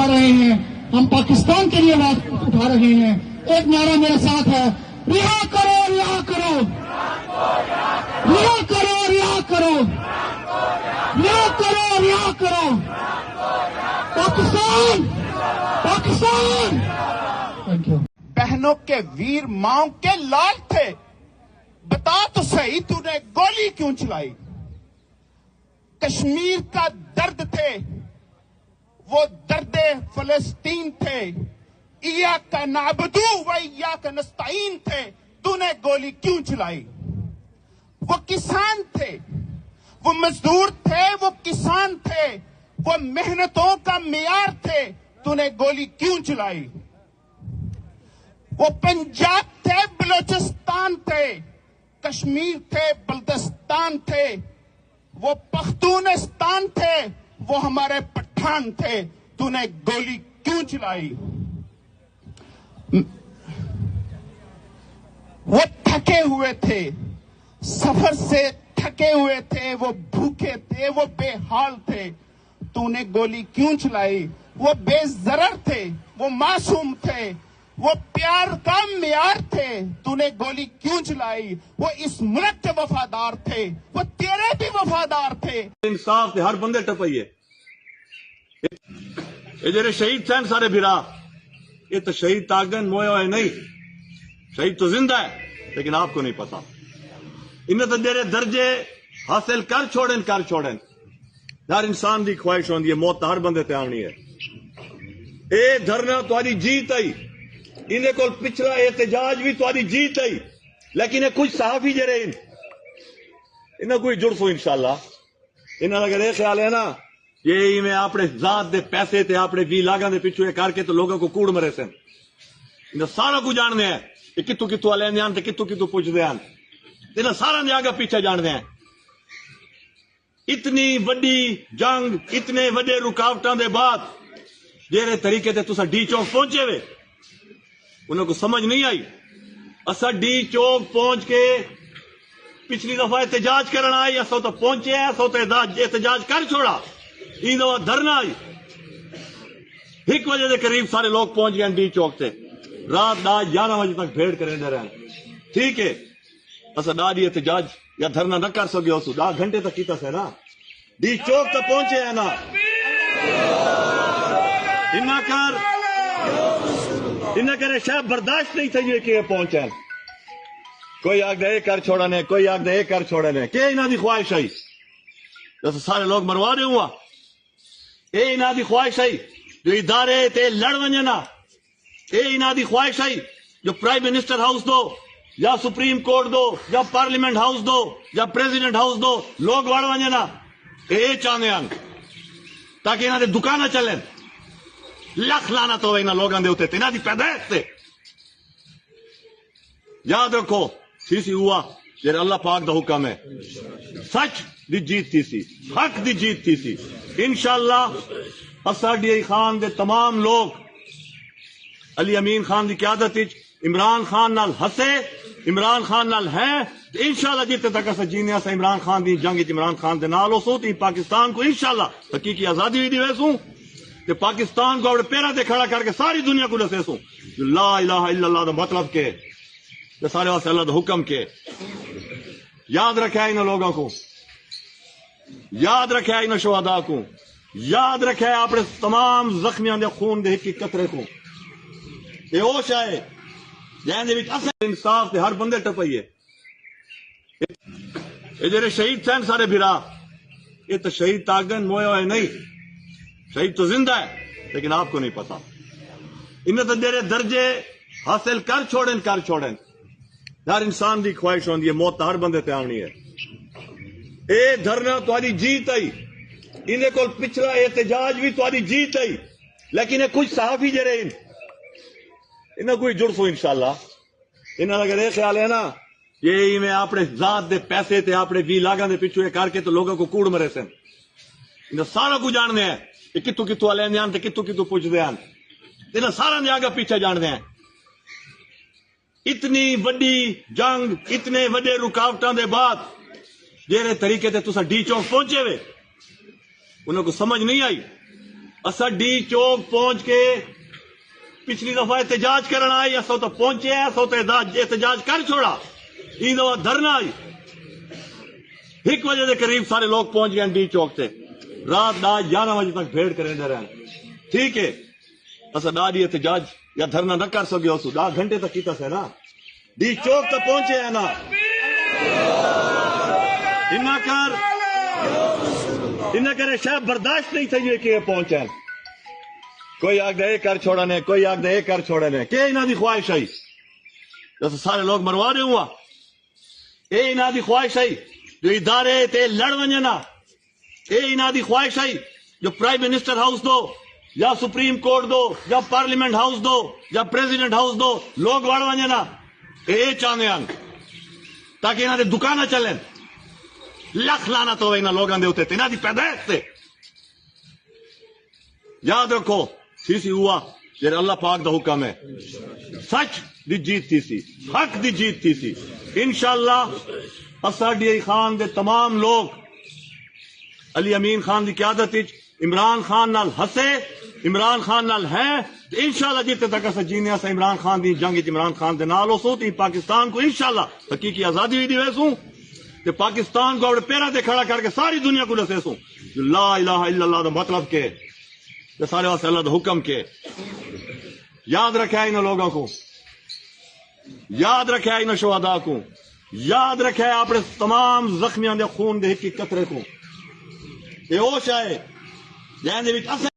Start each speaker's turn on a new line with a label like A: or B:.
A: उठा रहे हैं, हम पाकिस्तान के लिए आवाज उठा रहे हैं। एक नारा मेरे साथ है, रिहा करो, रिहा करो, रिहा करो, रिहा करो, रिहा करो, रिहा करो पाकिस्तान, पाकिस्तान। Thank you.
B: बहनों के वीर माओ के लाल थे, बता तो सही तूने गोली क्यों चलाई। कश्मीर का दर्द थे, वो दर्दे फलस्तीन थे। इया का नाबदू व इया का नस्ताइन थे, तूने गोली क्यों चलाई। वो किसान थे, वो मजदूर थे, वो किसान थे, वो मेहनतों का मियार थे, तूने गोली क्यों चलाई। वो पंजाब थे, बलोचिस्तान थे, कश्मीर थे, बल्तिस्तान थे, वो पख्तूनिस्तान थे, वो हमारे पठान थे, तूने गोली क्यों चलाई। वो थके हुए थे, सफर से थके हुए थे, वो भूखे थे, वो बेहाल थे, तूने गोली क्यों चलाई। वो बेजरर थे, वो मासूम थे, वो प्यार का मियार थे, तूने गोली क्यों चलाई। वो इस मुल्क के वफादार थे, वो तेरे भी वफादार थे।
C: इंसाफ हर बंदे टपाइए। ये जेरे शहीद थे सारे भिरा, ये तो शहीद तागन मोया है नहीं, शहीद तो जिंदा है, लेकिन आपको नहीं पता। इन्हें तो जेरे दर्जे हासिल कर छोड़न। हर इंसान की ख्वाहिश होती है, मौत हर बंदे ते आनी है। ये धरना तुम्हारी जीत आई, इन्हें को पिछला एहतजाज भी तुम्हारी जीत आई, लेकिन कुछ सहाफी जरे इन्हें कोई जुड़ सो इंशाल्लाह। इन्हें अगर ये ख्याल है ना, ये में अपने जात दे पैसे थे अपने 20 लाख के पिछू करके तो लोगों को कूड़ मरे सन। इन्हें सारा कुछ जानते हैं, ये कितों कितों लेंदे हैं, कितों पुछते हैं, इन्हें सारा ने आगे पीछे जानते हैं। इतनी वड्डी जंग, इतने वड्डे रुकावटां दे बाद जेरे तरीके ते तुसा डी चौक पहुंचे वे, उन्हें को समझ नहीं आई। असा डी चौक पहुंच के पिछली दफा एहतजाज करना आई, असो तो पहुंचे हैं, असो तो एहतजाज कर छोड़ा। इन दफा धरना आई, 1 बजे के करीब सारे लोग पहुंच गए डी चौक से। रात 11 बजे तक भेड़ करेंदे रहे। ठीक है, असा ॾाढी एहतजाज या धरना न कर सके, 10 घंटे तक कीता से ना, डी चौक तक पहुंचे है ना। इन्ना करे शायद बर्दाश्त नहीं थी कि पहुंचे। कोई आग दे कर छोड़ने, कोई आग दे कर छोड़ने, के इन्हों की ख्वाहिश आई जैसे सारे लोग मरवा रहे हुआ। ये इन्हों की ख्वाहिश आई जो इदारे ते लड़ वंजना, ये इन्हों की ख्वाहिश आई जो प्राइम मिनिस्टर हाउस दो या सुप्रीम कोर्ट दो या पार्लियामेंट हाउस दो या प्रेसिडेंट हाउस दो, लोग वड़ वंजना। ये चाहते हैं ताकि इन्होंने दुकाना चले। लख लाना तो इन्होंने लोगों के उत्ते इन्हों की पैदाइश से। याद रखो, सीसी हुआ जेर अल्लाह पाक दा हुक्म है, सच दी जीत थी सी, हक दी जीत थी सी। इंशाअल्लाह असाडी खान दे तमाम लोग अली अमीन खान की क्यादत इमरान खान नाल हसे, इमरान खान नाल है। इंशाअल्लाह जिते तक अस जीने अस इमरान खान की जंग इमरान खान दे नाल होसू तो पाकिस्तान को इंशाअल्लाह हकीकी आजादी भी दिवेसू ते पाकिस्तान को अपने पैरों पे खड़ा करके सारी दुनिया को दसेसू ला इलाहा इल्लल्लाह दा मतलब के सारे वास्ते अल्लाह दा हुक्म के। याद रखा इन लोगों को, याद रखा इन शुहदा को, याद रखा अपने तमाम जख्मियों के खून के एक कतरे को। ये होश आए जैसे इंसाफ हर बंदे टपाइए। ये जेरे शहीद थे सारे भिरा, ये तो शहीद तागन मोया है नहीं, शहीद तो जिंदा है, लेकिन आपको नहीं पता। इन्हें तो जेरे दर्जे हासिल कर छोड़न। हर इंसान की ख्वाहिश होती है, मौत हर बंदे ते आनी है। ये धरना तुम्हारी जीत आई, इन्हें को पिछला एहतजाज भी तुम्हारी जीत आई, लेकिन कुछ सहाफी जरे इन्हें कोई जुड़ सो इंशाअल्लाह। इन्हें अगर ये ख्याल है ना, ये में अपने जात दे पैसे थे अपने 20 लाख के पिछू करके तो लोगों को कूड़ मरे सन। इन्हें सारा कुछ जानते हैं, ये कितों लेंदे हैं, कितों पुछते हैं, इन्हें सारा ने आगे पीछे जानते हैं। इतनी वड्डी जंग, इतने वड्डे रुकावटां दे बाद जेरे तरीके ते तुसा डी चौक पहुंचे वे, उन्हें को समझ नहीं आई। اسا ڈی چوک پہنچ کے پچھلی دفعہ احتجاج کرنا آئی، اسا تو پہنچے ہیں، اسا تو احتجاج کر چھوڑا، این دفعہ دھرنا آئی 1 بجے کے قریب سارے لوگ پہنچ گئے ڈی چوک سے، رات 11 بجے تک بھیڑ کریں دے رہے ہیں، ٹھیک ہے، اسا ڈی احتجاج یا دھرنا نہ کر سکے، اس 10 گھنٹے تک کیتا سے نا، ڈی چوک تک پہنچے ہیں نا، انہیں کرے شاید برداشت نہیں تھی کہ پہنچے، کوئی آگ دے کر چھوڑنے، کوئی آگ دے کر چھوڑنے، کہ انہاں دی خواہش آئی جیسے سارے لوگ مروا رہے ہوا، اے انہاں دی خواہش آئی جو ادارے تے لڑ ونجنا، اے انہاں دی خواہش آئی جو پرائم منسٹر ہاؤس دو یا سپریم کورٹ دو یا پارلیمنٹ ہاؤس دو یا پریزیڈنٹ ہاؤس دو لوگ وڑ ونجنا، اے چاہنے ہیں تاکہ انہاں دے دکانہ چلیں، لکھ لانا تو انہاں لوگاں دے ہوتے تھے، انہاں دی پیدائش سے یاد رکھو سی سی ہوا جیسے اللہ پاک دا حکم ہے، سچ دی جیت تھی سی، حق دی جیت تھی سی، انشاءاللہ اساڈی خان دے تمام لوگ علی امین خان دی قیادت عمران خان نال ہسے، عمران خان نال ہے، انشاءاللہ جیتے تک اسا جینے اسا عمران خان دی جنگ عمران خان دے نال ہوسوں تے پاکستان کو انشاءاللہ حقیقی آزادی ہوئی دی ویسوں تے پاکستان کو اپنے پیرا دے کھڑا کر کے ساری دنیا کو دسیسوں لا الہ الا اللہ دا مطلب کے سارے واسطے اللہ دا حکم کے، یاد رکھا ان لوگوں کو، یاد رکھا ان شہداء کو، یاد رکھا اپنے تمام زخمیاں دے خون دے ایک قطرے کو، یہ ہوش ہے